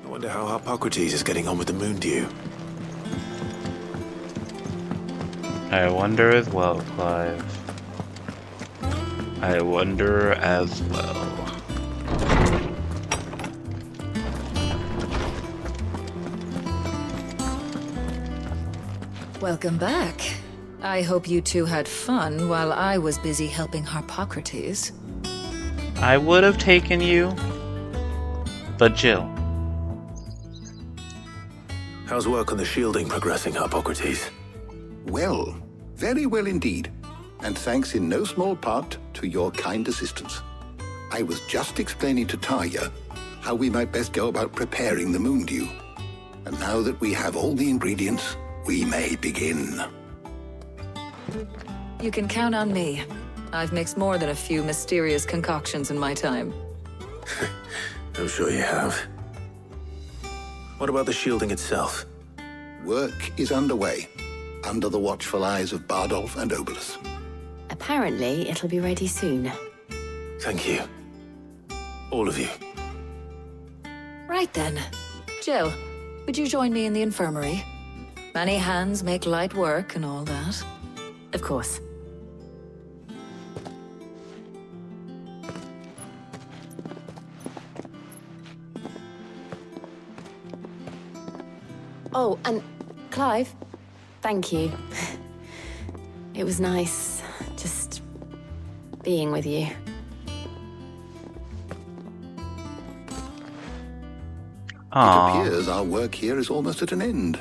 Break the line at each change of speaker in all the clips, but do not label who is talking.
I wonder how Hippocrates is getting on with the moon dew.
I wonder as well, Clive. I wonder as well.
Welcome back. I hope you two had fun while I was busy helping Hippocrates.
I would have taken you, but Jill.
How's work on the shielding progressing, Hippocrates?
Well, very well indeed. And thanks in no small part to your kind assistance. I was just explaining to Tarja how we might best go about preparing the moon dew. And now that we have all the ingredients, we may begin.
You can count on me. I've mixed more than a few mysterious concoctions in my time.
I'm sure you have. What about the shielding itself?
Work is underway, under the watchful eyes of Bardolph and Obolus.
Apparently, it'll be ready soon.
Thank you. All of you.
Right then. Jill, would you join me in the infirmary? Many hands make light work and all that.
Of course. Oh, and Clive, thank you. It was nice just being with you.
Aww.
It appears our work here is almost at an end.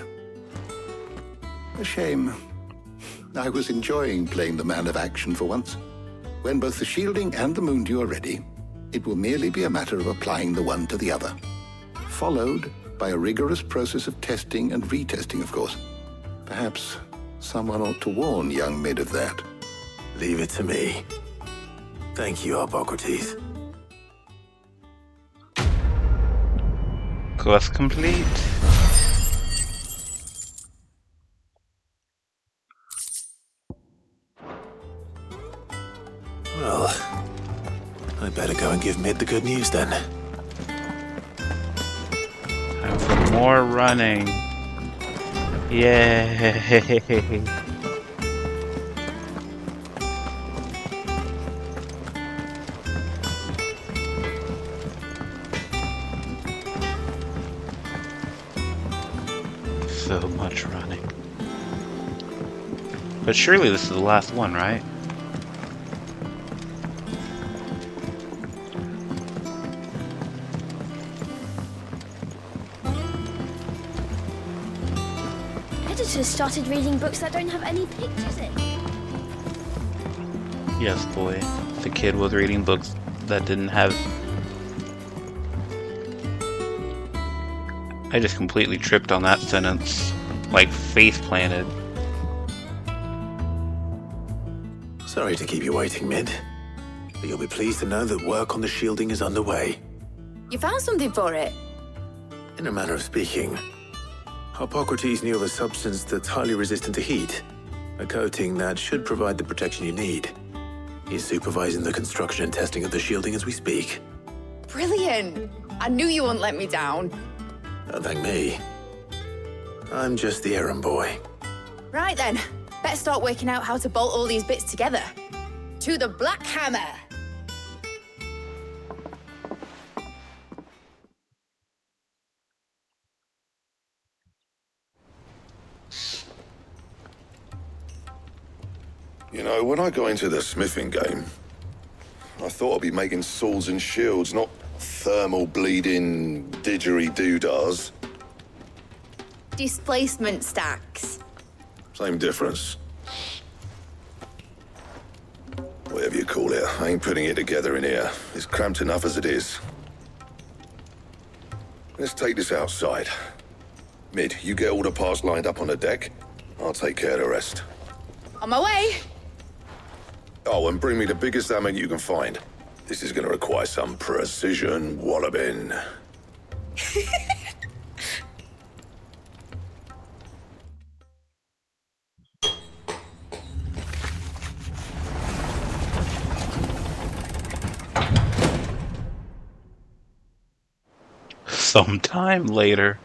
A shame. I was enjoying playing the man of action for once. When both the shielding and the moon dew are ready, it will merely be a matter of applying the one to the other. Followed by a rigorous process of testing and retesting, of course. Perhaps someone ought to warn young Mid of that.
Leave it to me. Thank you, Hippocrates.
Quest complete.
Well, I better go and give Mid the good news then.
Time for more running. Yay! So much running. But surely this is the last one, right?
Editors started reading books that don't have any pictures in.
Yes, boy. The kid was reading books that didn't have... I just completely tripped on that sentence. Like, face planted.
Sorry to keep you waiting, Mid. But you'll be pleased to know that work on the shielding is underway.
You found something for it?
In a manner of speaking, Hippocrates knew of a substance that's highly resistant to heat. A coating that should provide the protection you need. He's supervising the construction and testing of the shielding as we speak.
Brilliant! I knew you wouldn't let me down.
Don't thank me. I'm just the errand boy.
Right then, better start working out how to bolt all these bits together. To the Black Hammer!
You know, when I got into the smithing game, I thought I'd be making swords and shields, not thermal bleeding didgeridoo-dahs.
Displacement stacks.
Same difference. Whatever you call it, I ain't putting it together in here. It's cramped enough as it is. Let's take this outside. Mid, you get all the parts lined up on the deck. I'll take care of the rest.
On my way!
Oh, and bring me the biggest hammer you can find. This is gonna require some precision walloping.
Sometime later.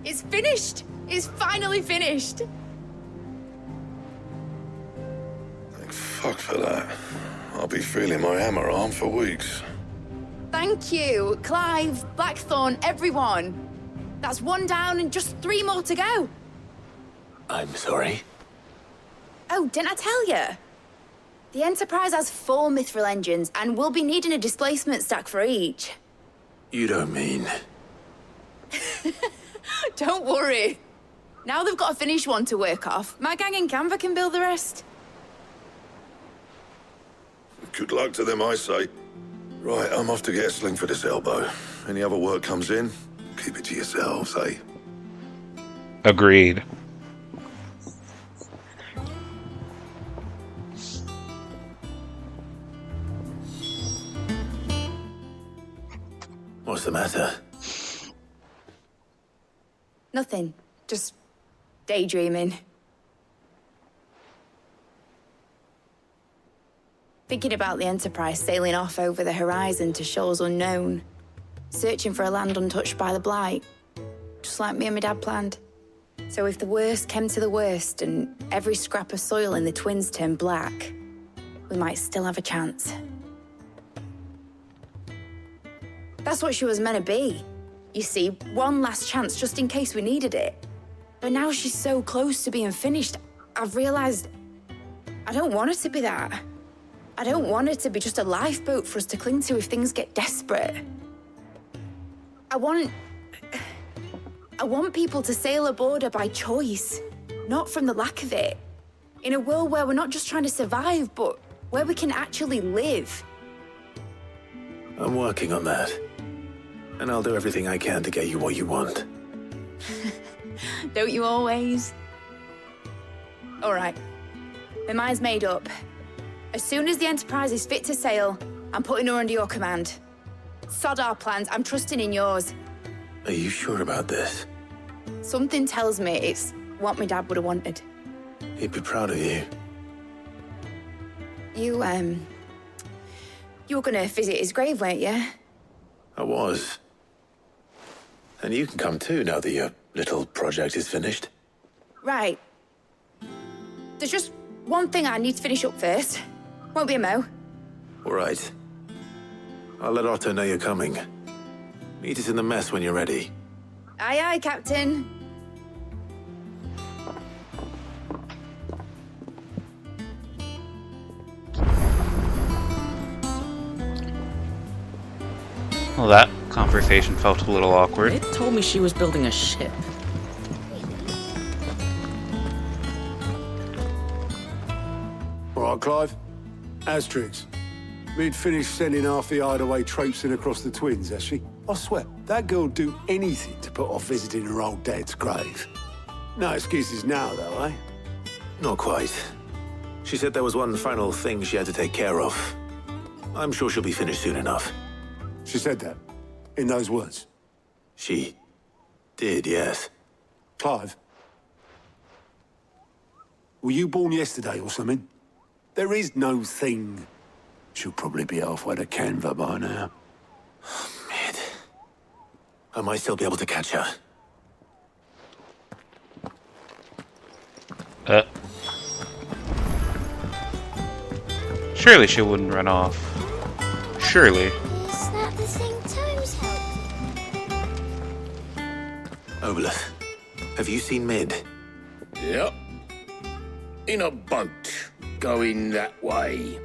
It's finished! It's finally finished!
Thank fuck for that. I'll be feeling my hammer arm for weeks.
Thank you, Clive, Blackthorn, everyone. That's one down and just 3 more to go.
I'm sorry.
Oh, didn't I tell you? The Enterprise has 4 mithril engines, and we'll be needing a displacement stack for each.
You don't mean...
Don't worry. Now they've got a finished one to work off, my gang in Canva can build the rest.
Good luck to them, I say. Right, I'm off to get a sling for this elbow. Any other work comes in, keep it to yourselves, eh?
Agreed.
What's the matter?
Nothing. Just daydreaming. Thinking about the Enterprise sailing off over the horizon to shores unknown, searching for a land untouched by the Blight, just like me and my dad planned. So if the worst came to the worst and every scrap of soil in the Twins turned black, we might still have a chance. That's what she was meant to be. You see, one last chance just in case we needed it. But now she's so close to being finished, I've realized I don't want her to be that. I don't want her to be just a lifeboat for us to cling to if things get desperate. I want people to sail aboard her by choice, not from the lack of it. In a world where we're not just trying to survive, but where we can actually live.
I'm working on that. And I'll do everything I can to get you what you want.
Don't you always? All right. My mind's made up. As soon as the Enterprise is fit to sail, I'm putting her under your command. Sod our plans, I'm trusting in yours.
Are you sure about this?
Something tells me it's what my dad would have wanted.
He'd be proud of you.
You were gonna visit his grave, weren't you?
I was. And you can come too now that your little project is finished.
Right. There's just one thing I need to finish up first. Won't be a mo.
All right. I'll let Otto know you're coming. Meet us in the mess when you're ready.
Aye, aye, Captain.
Well, that conversation felt a little awkward.
It told me she was building a ship.
All right, Clive. Asterix. We'd finished sending half the hideaway traipsing across the Twins, has she? I swear, that girl'd do anything to put off visiting her old dad's grave. No excuses now, though, eh?
Not quite. She said there was one final thing she had to take care of. I'm sure she'll be finished soon enough.
She said that, in those words.
She did, yes.
Clive, were you born yesterday or something? There is no thing. She'll probably be halfway to Canva by now.
Mid. I might still be able to catch her.
Surely she wouldn't run off. Surely.
Is that the thing Tomes helped?
Obolus, have you seen Mid?
Yep. In a boat, going that way.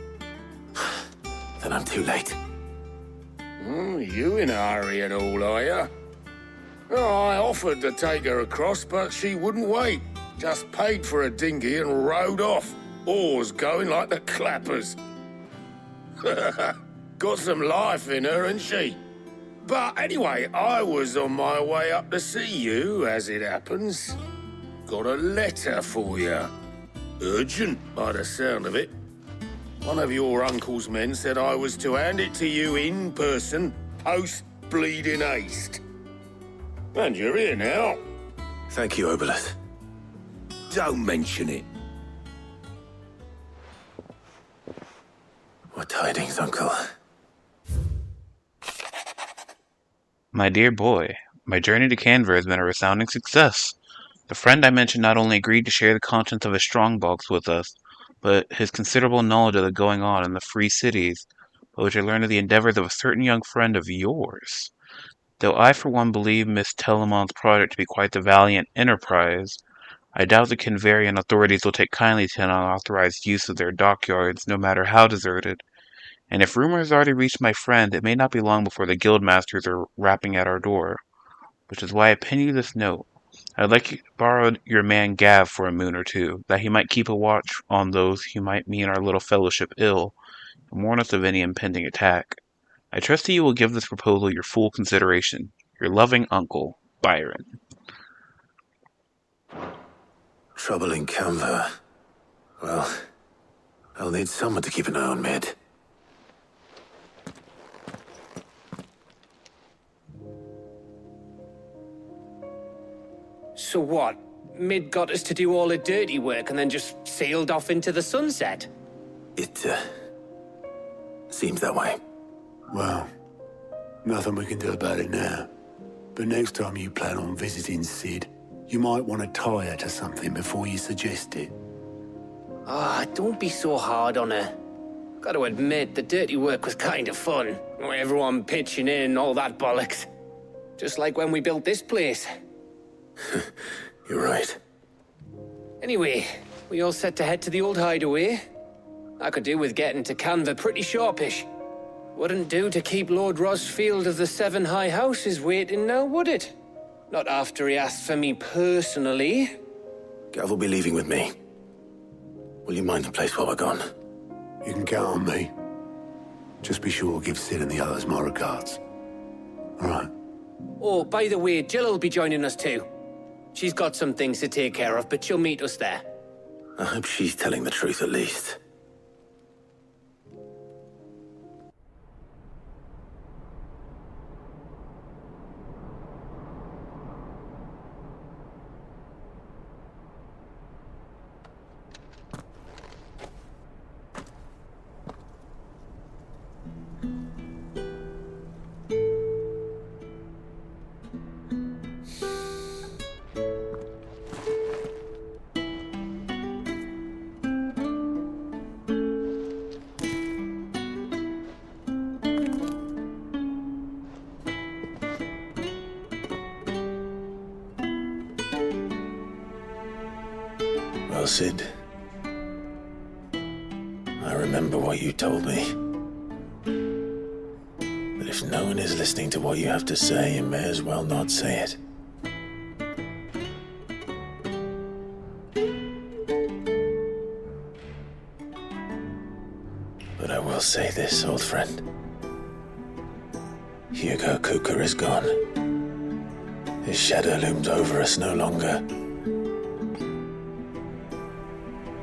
Then I'm too late.
You in a hurry and all, are you? Oh, I offered to take her across, but she wouldn't wait. Just paid for a dinghy and rowed off. Oars going like the clappers. Got some life in her, ain't she? But anyway, I was on my way up to see you, as it happens. Got a letter for you. Urgent, by the sound of it. One of your uncle's men said I was to hand it to you in person, post-bleeding haste. And you're here now.
Thank you, Obolus.
Don't mention it.
What tidings, Uncle?
My dear boy, my journey to Canver has been a resounding success. The friend I mentioned not only agreed to share the contents of his strongbox with us, but his considerable knowledge of the going-on in the free cities, by which I learned of the endeavors of a certain young friend of yours. Though I for one believe Miss Telemon's project to be quite the valiant enterprise, I doubt the Canverian authorities will take kindly to an unauthorized use of their dockyards, no matter how deserted. And if rumor has already reached my friend, it may not be long before the guildmasters are rapping at our door. Which is why I pen you this note. I'd like you to borrow your man Gav for a moon or two, that he might keep a watch on those who might mean our little fellowship ill, and warn us of any impending attack. I trust that you will give this proposal your full consideration. Your loving uncle, Byron.
Trouble in Canver. Well, I'll need someone to keep an eye on Mid.
So what? Mid got us to do all the dirty work and then just sailed off into the sunset?
It, seems that way.
Well, nothing we can do about it now. But next time you plan on visiting Sid, you might want to tie her to something before you suggest it.
Ah, don't be so hard on her. Gotta admit, the dirty work was kind of fun. Everyone pitching in, all that bollocks. Just like when we built this place.
You're right.
Anyway, we all set to head to the old hideaway. I could do with getting to Canver pretty sharpish. Wouldn't do to keep Lord Rosfield of the Seven High Houses waiting now, would it? Not after he asked for me personally.
Gav will be leaving with me. Will you mind the place while we're gone?
You can count on me. Just be sure to give Sid and the others my regards. All right.
Oh, by the way, Jill will be joining us too. She's got some things to take care of, but she'll meet us there.
I hope she's telling the truth at least. Well, Sid, I remember what you told me. That if no one is listening to what you have to say, you may as well not say it. But I will say this, old friend. Hugo Kuka is gone. His shadow looms over us no longer.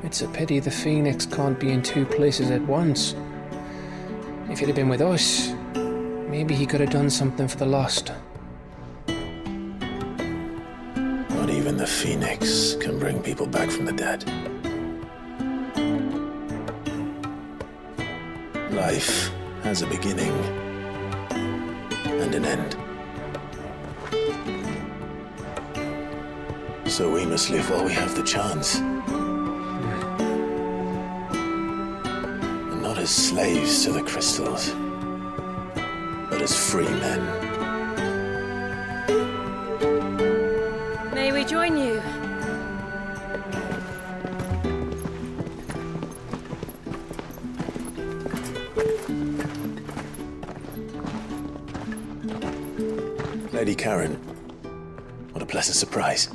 It's a pity the Phoenix can't be in two places at once. If he'd have been with us, maybe he could have done something for the lost.
Not even the Phoenix can bring people back from the dead. Life has a beginning and an end. So we must live while we have the chance. And not as slaves to the crystals, but as free men.
May we join you?
Lady Karen, what a pleasant surprise.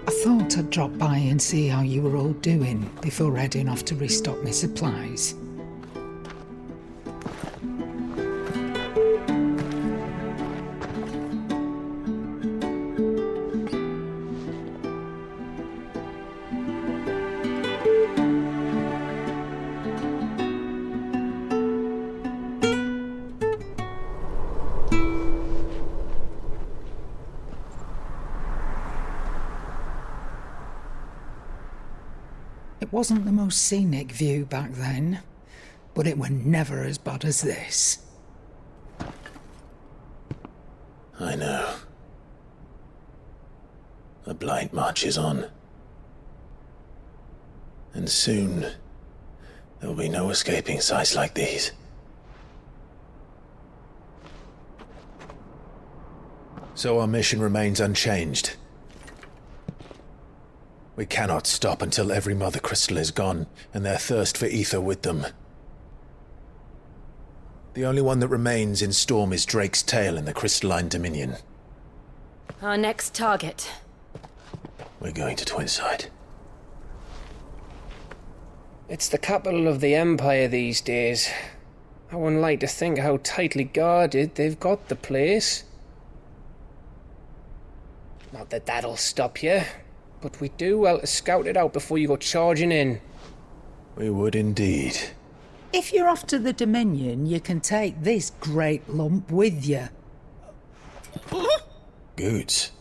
I thought I'd drop by and see how you were all doing before heading off to restock my supplies. wasn't the most scenic view back then, but it were never as bad as this.
I know. The blight marches on. And soon, there will be no escaping sights like these. So our mission remains unchanged. We cannot stop until every Mother Crystal is gone, and their thirst for ether with them. The only one that remains in Storm is Drake's Tail in the Crystalline Dominion.
Our next target.
We're going to Twinside.
It's the capital of the Empire these days. I wouldn't like to think how tightly guarded they've got the place. Not that that'll stop you, but we do well to scout it out before you go charging in.
We would indeed.
If you're off to the Dominion, you can take this great lump with you.
Goods.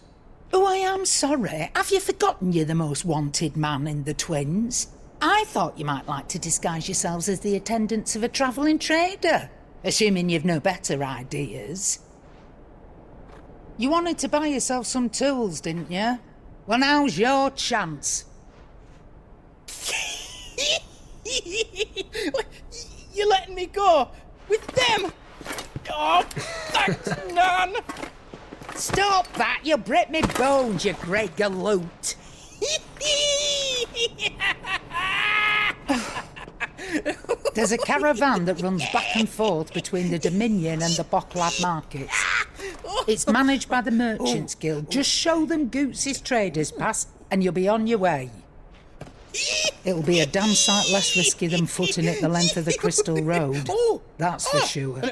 Oh, I am sorry. Have you forgotten you're the most wanted man in the Twins? I thought you might like to disguise yourselves as the attendants of a travelling trader, assuming you've no better ideas. You wanted to buy yourself some tools, didn't you? Well, now's your chance.
You're letting me go? With them? Oh, thanks, Nan!
Stop that! You'll break me bones, you great galoot! There's a caravan that runs back and forth between the Dominion and the Bocklad markets. It's managed by the Merchants Guild. Just show them Goots' traders pass and you'll be on your way. It'll be a damn sight less risky than footing it the length of the Crystal Road. That's for sure.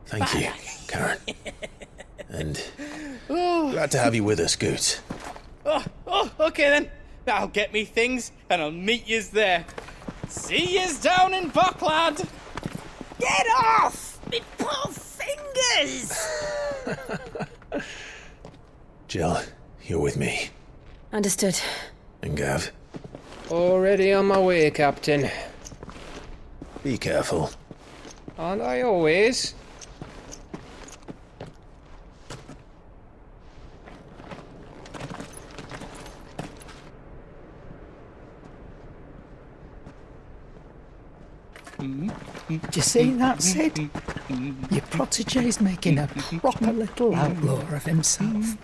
Thank you, Karen. And glad to have you with us, Goots.
Okay then. I'll get me things and I'll meet yous there. See yous down in Bocklad.
Get off! Me poor fingers!
Jill, you're with me.
Understood.
And Gav.
Already on my way, Captain.
Be careful.
Aren't I always?
Do you see that, Sid? Your protege's making a proper little outlaw of himself.